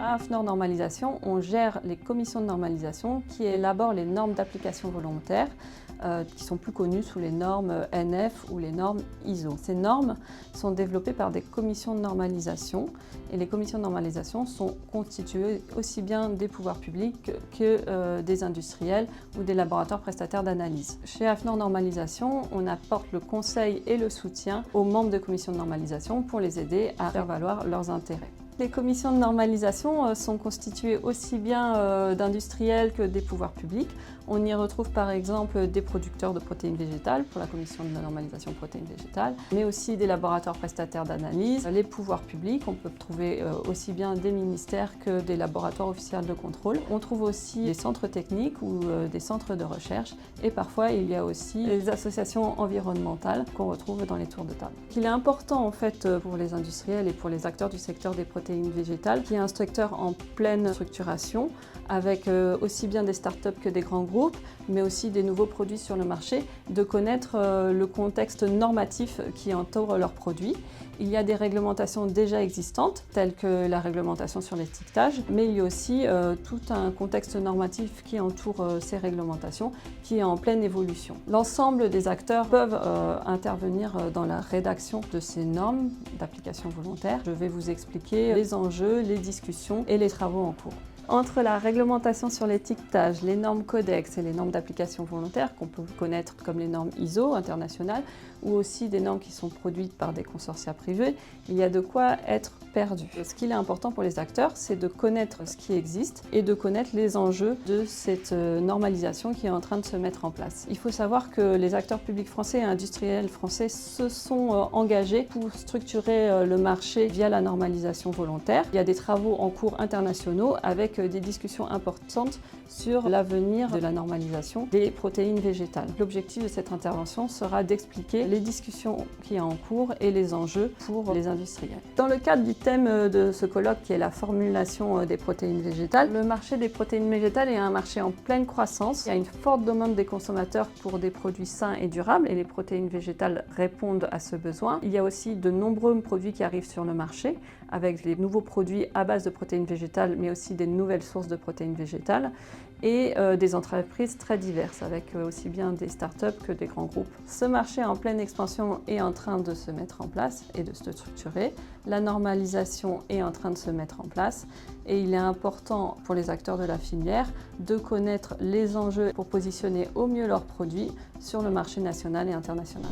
À AFNOR Normalisation, on gère les commissions de normalisation qui élaborent les normes d'application volontaire qui sont plus connues sous les normes NF ou les normes ISO. Ces normes sont développées par des commissions de normalisation et les commissions de normalisation sont constituées aussi bien des pouvoirs publics que des industriels ou des laboratoires prestataires d'analyse. Chez AFNOR Normalisation, on apporte le conseil et le soutien aux membres de commissions de normalisation pour les aider à faire valoir leurs intérêts. Les commissions de normalisation sont constituées aussi bien d'industriels que des pouvoirs publics. On y retrouve par exemple des producteurs de protéines végétales pour la commission de normalisation protéines végétales, mais aussi des laboratoires prestataires d'analyse, les pouvoirs publics. On peut trouver aussi bien des ministères que des laboratoires officiels de contrôle. On trouve aussi des centres techniques ou des centres de recherche et parfois il y a aussi des associations environnementales qu'on retrouve dans les tours de table. Il est important en fait pour les industriels et pour les acteurs du secteur des protéines végétales, qui est un secteur en pleine structuration, avec aussi bien des startups que des grands groupes, mais aussi des nouveaux produits sur le marché, de connaître le contexte normatif qui entoure leurs produits. Il y a des réglementations déjà existantes, telles que la réglementation sur l'étiquetage, mais il y a aussi tout un contexte normatif qui entoure ces réglementations, qui est en pleine évolution. L'ensemble des acteurs peuvent intervenir dans la rédaction de ces normes d'application volontaire. Je vais vous expliquer les enjeux, les discussions et les travaux en cours. Entre la réglementation sur l'étiquetage, les normes codex et les normes d'application volontaire, qu'on peut connaître comme les normes ISO internationales, ou aussi des normes qui sont produites par des consortia privés, il y a de quoi être perdu. Ce qu'il est important pour les acteurs, c'est de connaître ce qui existe et de connaître les enjeux de cette normalisation qui est en train de se mettre en place. Il faut savoir que les acteurs publics français et industriels français se sont engagés pour structurer le marché via la normalisation volontaire. Il y a des travaux en cours internationaux avec des discussions importantes sur l'avenir de la normalisation des protéines végétales. L'objectif de cette intervention sera d'expliquer les discussions qui sont en cours et les enjeux pour les industriels. Dans le cadre du thème de ce colloque qui est la formulation des protéines végétales, le marché des protéines végétales est un marché en pleine croissance. Il y a une forte demande des consommateurs pour des produits sains et durables et les protéines végétales répondent à ce besoin. Il y a aussi de nombreux produits qui arrivent sur le marché avec des nouveaux produits à base de protéines végétales mais aussi des nouvelles sources de protéines végétales et des entreprises très diverses avec aussi bien des startups que des grands groupes. Ce marché en pleine expansion est en train de se mettre en place et de se structurer. La normalisation est en train de se mettre en place et il est important pour les acteurs de la filière de connaître les enjeux pour positionner au mieux leurs produits sur le marché national et international.